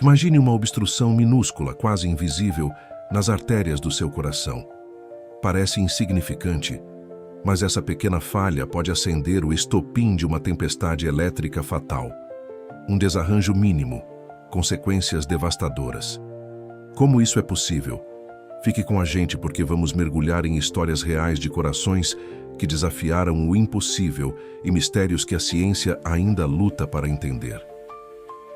Imagine uma obstrução minúscula, quase invisível, nas artérias do seu coração. Parece insignificante, mas essa pequena falha pode acender o estopim de uma tempestade elétrica fatal. Um desarranjo mínimo, consequências devastadoras. Como isso é possível? Fique com a gente porque vamos mergulhar em histórias reais de corações que desafiaram o impossível e mistérios que a ciência ainda luta para entender.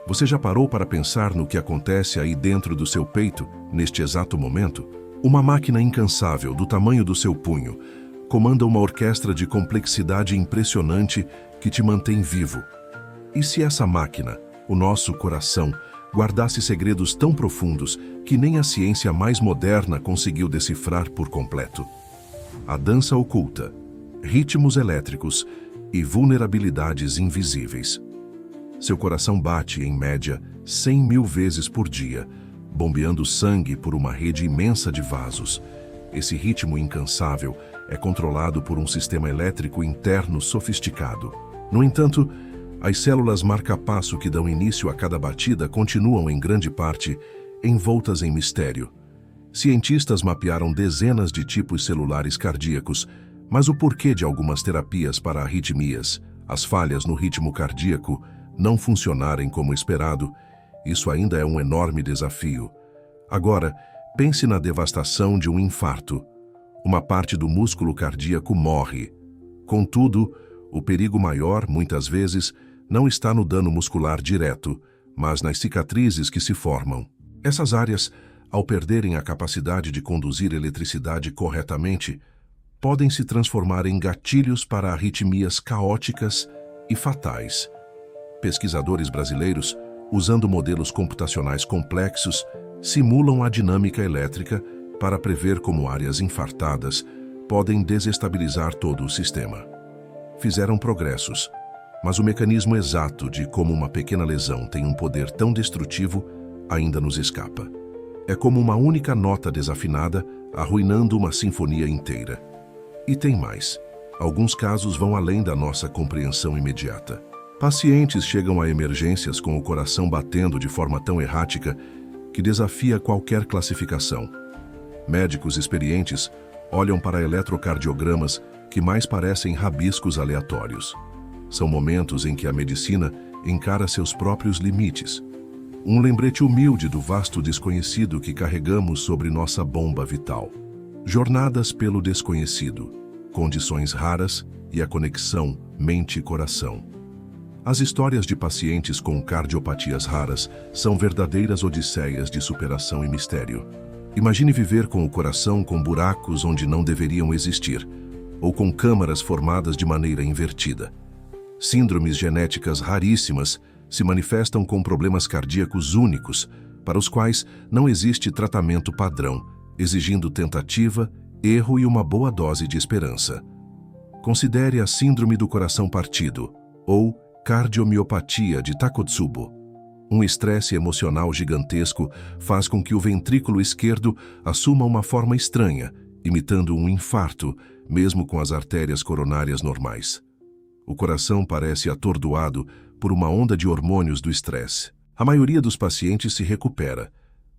Você já parou para pensar no que acontece aí dentro do seu peito, neste exato momento? Uma máquina incansável, do tamanho do seu punho, comanda uma orquestra de complexidade impressionante que te mantém vivo. E se essa máquina, o nosso coração, guardasse segredos tão profundos que nem a ciência mais moderna conseguiu decifrar por completo? A dança oculta, ritmos elétricos e vulnerabilidades invisíveis. Seu coração bate, em média, 100.000 vezes por dia, bombeando sangue por uma rede imensa de vasos. Esse ritmo incansável é controlado por um sistema elétrico interno sofisticado. No entanto, as células marca-passo que dão início a cada batida continuam, em grande parte, envoltas em mistério. Cientistas mapearam dezenas de tipos celulares cardíacos, mas o porquê de algumas terapias para arritmias, as falhas no ritmo cardíaco, não funcionarem como esperado, isso ainda é um enorme desafio. Agora, pense na devastação de um infarto. Uma parte do músculo cardíaco morre. Contudo, o perigo maior, muitas vezes, não está no dano muscular direto, mas nas cicatrizes que se formam. Essas áreas, ao perderem a capacidade de conduzir eletricidade corretamente, podem se transformar em gatilhos para arritmias caóticas e fatais. Pesquisadores brasileiros, usando modelos computacionais complexos, simulam a dinâmica elétrica para prever como áreas infartadas podem desestabilizar todo o sistema. Fizeram progressos, mas o mecanismo exato de como uma pequena lesão tem um poder tão destrutivo ainda nos escapa. É como uma única nota desafinada arruinando uma sinfonia inteira. E tem mais. Alguns casos vão além da nossa compreensão imediata. Pacientes chegam a emergências com o coração batendo de forma tão errática que desafia qualquer classificação. Médicos experientes olham para eletrocardiogramas que mais parecem rabiscos aleatórios. São momentos em que a medicina encara seus próprios limites. Um lembrete humilde do vasto desconhecido que carregamos sobre nossa bomba vital. Jornadas pelo desconhecido, condições raras e a conexão mente-coração. As histórias de pacientes com cardiopatias raras são verdadeiras odisseias de superação e mistério. Imagine viver com o coração com buracos onde não deveriam existir, ou com câmaras formadas de maneira invertida. Síndromes genéticas raríssimas se manifestam com problemas cardíacos únicos, para os quais não existe tratamento padrão, exigindo tentativa, erro e uma boa dose de esperança. Considere a síndrome do coração partido, ou cardiomiopatia de Takotsubo. Um estresse emocional gigantesco faz com que o ventrículo esquerdo assuma uma forma estranha, imitando um infarto, mesmo com as artérias coronárias normais. O coração parece atordoado por uma onda de hormônios do estresse. A maioria dos pacientes se recupera.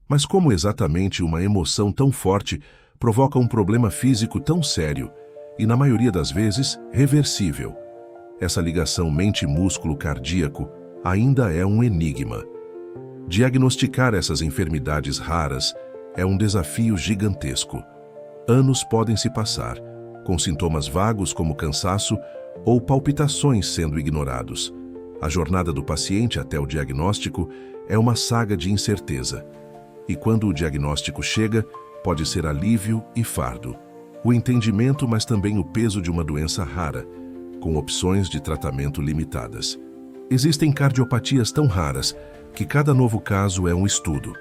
Mas como exatamente uma emoção tão forte provoca um problema físico tão sério e, na maioria das vezes, reversível? Essa ligação mente-músculo cardíaco ainda é um enigma. Diagnosticar essas enfermidades raras é um desafio gigantesco. Anos podem se passar, com sintomas vagos como cansaço ou palpitações sendo ignorados. A jornada do paciente até o diagnóstico é uma saga de incerteza. E quando o diagnóstico chega, pode ser alívio e fardo. O entendimento, mas também o peso de uma doença rara, com opções de tratamento limitadas. Existem cardiopatias tão raras que cada novo caso é um estudo.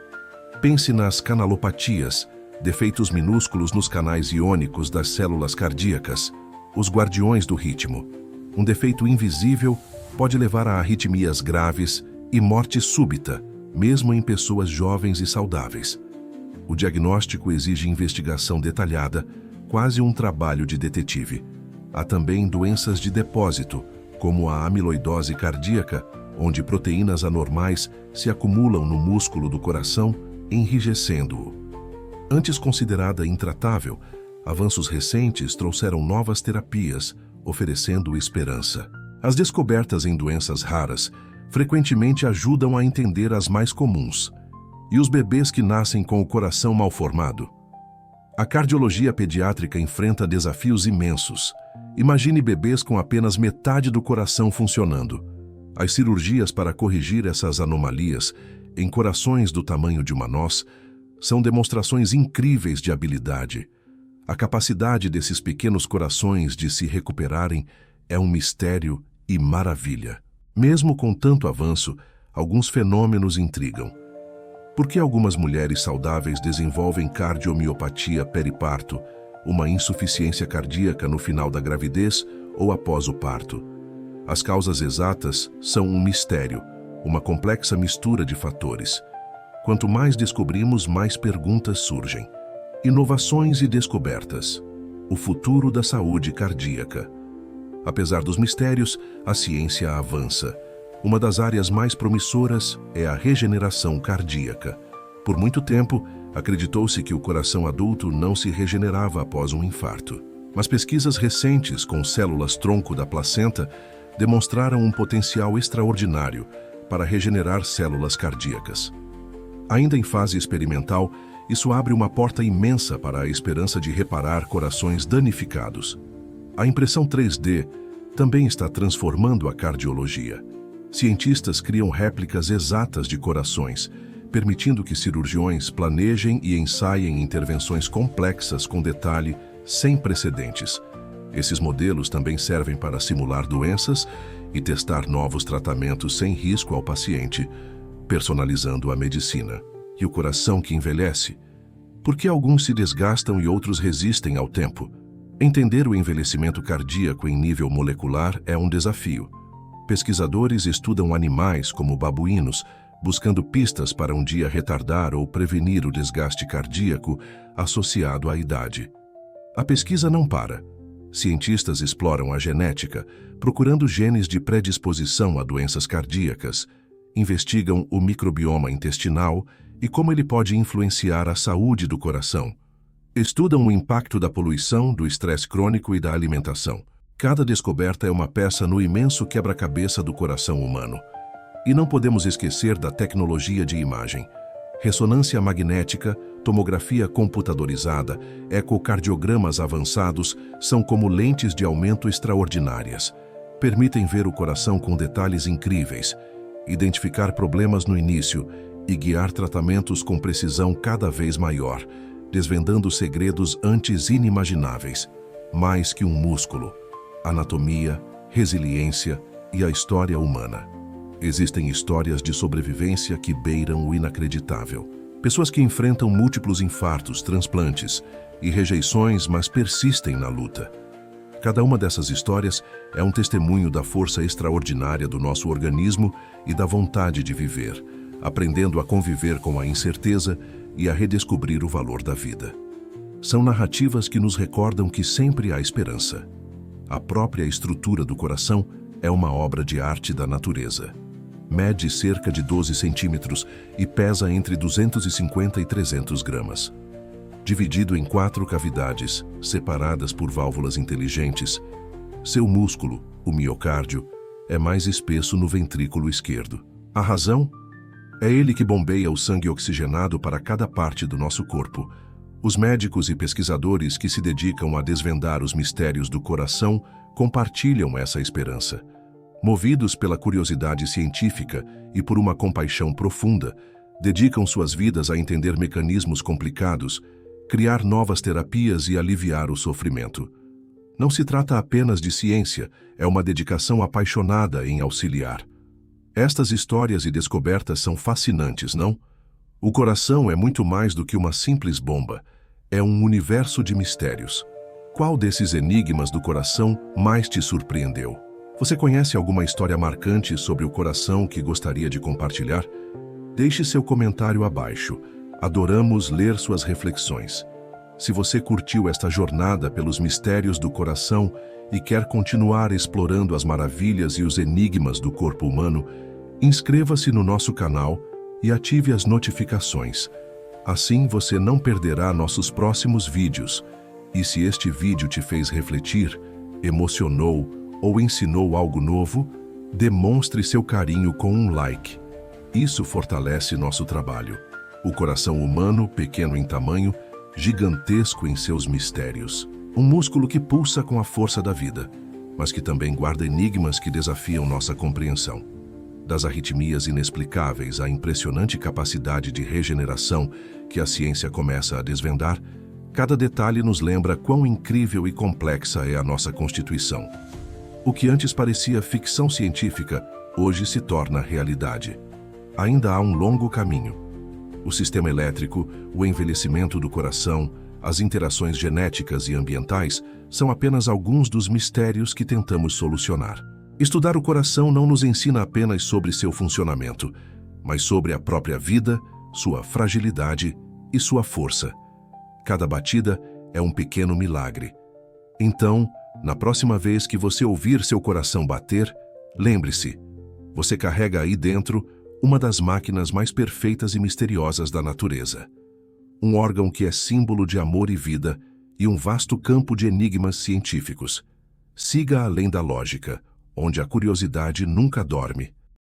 Pense nas canalopatias, defeitos minúsculos nos canais iônicos das células cardíacas, os guardiões do ritmo. Um defeito invisível pode levar a arritmias graves e morte súbita, mesmo em pessoas jovens e saudáveis. O diagnóstico exige investigação detalhada, quase um trabalho de detetive. Há também doenças de depósito, como a amiloidose cardíaca, onde proteínas anormais se acumulam no músculo do coração, enrijecendo-o. Antes considerada intratável, avanços recentes trouxeram novas terapias, oferecendo esperança. As descobertas em doenças raras frequentemente ajudam a entender as mais comuns. E os bebês que nascem com o coração mal formado? A cardiologia pediátrica enfrenta desafios imensos. Imagine bebês com apenas metade do coração funcionando. As cirurgias para corrigir essas anomalias, em corações do tamanho de uma noz, são demonstrações incríveis de habilidade. A capacidade desses pequenos corações de se recuperarem é um mistério e maravilha. Mesmo com tanto avanço, alguns fenômenos intrigam. Por que algumas mulheres saudáveis desenvolvem cardiomiopatia periparto, uma insuficiência cardíaca no final da gravidez ou após o parto? As causas exatas são um mistério, uma complexa mistura de fatores. Quanto mais descobrimos, mais perguntas surgem. Inovações e descobertas. O futuro da saúde cardíaca. Apesar dos mistérios, a ciência avança. Uma das áreas mais promissoras é a regeneração cardíaca. Por muito tempo, acreditou-se que o coração adulto não se regenerava após um infarto. Mas pesquisas recentes com células-tronco da placenta demonstraram um potencial extraordinário para regenerar células cardíacas. Ainda em fase experimental, isso abre uma porta imensa para a esperança de reparar corações danificados. A impressão 3D também está transformando a cardiologia. Cientistas criam réplicas exatas de corações, permitindo que cirurgiões planejem e ensaiem intervenções complexas com detalhe sem precedentes. Esses modelos também servem para simular doenças e testar novos tratamentos sem risco ao paciente, personalizando a medicina. E o coração que envelhece? Por que alguns se desgastam e outros resistem ao tempo? Entender o envelhecimento cardíaco em nível molecular é um desafio. Pesquisadores estudam animais como babuínos, buscando pistas para um dia retardar ou prevenir o desgaste cardíaco associado à idade. A pesquisa não para. Cientistas exploram a genética, procurando genes de predisposição a doenças cardíacas, investigam o microbioma intestinal e como ele pode influenciar a saúde do coração. Estudam o impacto da poluição, do estresse crônico e da alimentação. Cada descoberta é uma peça no imenso quebra-cabeça do coração humano. E não podemos esquecer da tecnologia de imagem. Ressonância magnética, tomografia computadorizada, ecocardiogramas avançados são como lentes de aumento extraordinárias. Permitem ver o coração com detalhes incríveis, identificar problemas no início e guiar tratamentos com precisão cada vez maior, desvendando segredos antes inimagináveis. Mais que um músculo, anatomia, resiliência e a história humana. Existem histórias de sobrevivência que beiram o inacreditável. Pessoas que enfrentam múltiplos infartos, transplantes e rejeições, mas persistem na luta. Cada uma dessas histórias é um testemunho da força extraordinária do nosso organismo e da vontade de viver, aprendendo a conviver com a incerteza e a redescobrir o valor da vida. São narrativas que nos recordam que sempre há esperança. A própria estrutura do coração é uma obra de arte da natureza. Mede cerca de 12 centímetros e pesa entre 250 e 300 gramas. Dividido em 4 cavidades, separadas por válvulas inteligentes, seu músculo, o miocárdio, é mais espesso no ventrículo esquerdo. A razão? É ele que bombeia o sangue oxigenado para cada parte do nosso corpo. Os médicos e pesquisadores que se dedicam a desvendar os mistérios do coração compartilham essa esperança. Movidos pela curiosidade científica e por uma compaixão profunda, dedicam suas vidas a entender mecanismos complicados, criar novas terapias e aliviar o sofrimento. Não se trata apenas de ciência, é uma dedicação apaixonada em auxiliar. Estas histórias e descobertas são fascinantes, não? O coração é muito mais do que uma simples bomba. É um universo de mistérios. Qual desses enigmas do coração mais te surpreendeu? Você conhece alguma história marcante sobre o coração que gostaria de compartilhar? Deixe seu comentário abaixo. Adoramos ler suas reflexões. Se você curtiu esta jornada pelos mistérios do coração e quer continuar explorando as maravilhas e os enigmas do corpo humano, Inscreva-se no nosso canal e ative as notificações. Assim você não perderá nossos próximos vídeos. E se este vídeo te fez refletir, emocionou ou ensinou algo novo, demonstre seu carinho com um like. Isso fortalece nosso trabalho. O coração humano, pequeno em tamanho, gigantesco em seus mistérios. Um músculo que pulsa com a força da vida, mas que também guarda enigmas que desafiam nossa compreensão. Das arritmias inexplicáveis à impressionante capacidade de regeneração que a ciência começa a desvendar, cada detalhe nos lembra quão incrível e complexa é a nossa constituição. O que antes parecia ficção científica, hoje se torna realidade. Ainda há um longo caminho. O sistema elétrico, o envelhecimento do coração, as interações genéticas e ambientais são apenas alguns dos mistérios que tentamos solucionar. Estudar o coração não nos ensina apenas sobre seu funcionamento, mas sobre a própria vida, sua fragilidade e sua força. Cada batida é um pequeno milagre. Então, na próxima vez que você ouvir seu coração bater, lembre-se, você carrega aí dentro uma das máquinas mais perfeitas e misteriosas da natureza. Um órgão que é símbolo de amor e vida e um vasto campo de enigmas científicos. Siga além da lógica, onde a curiosidade nunca dorme.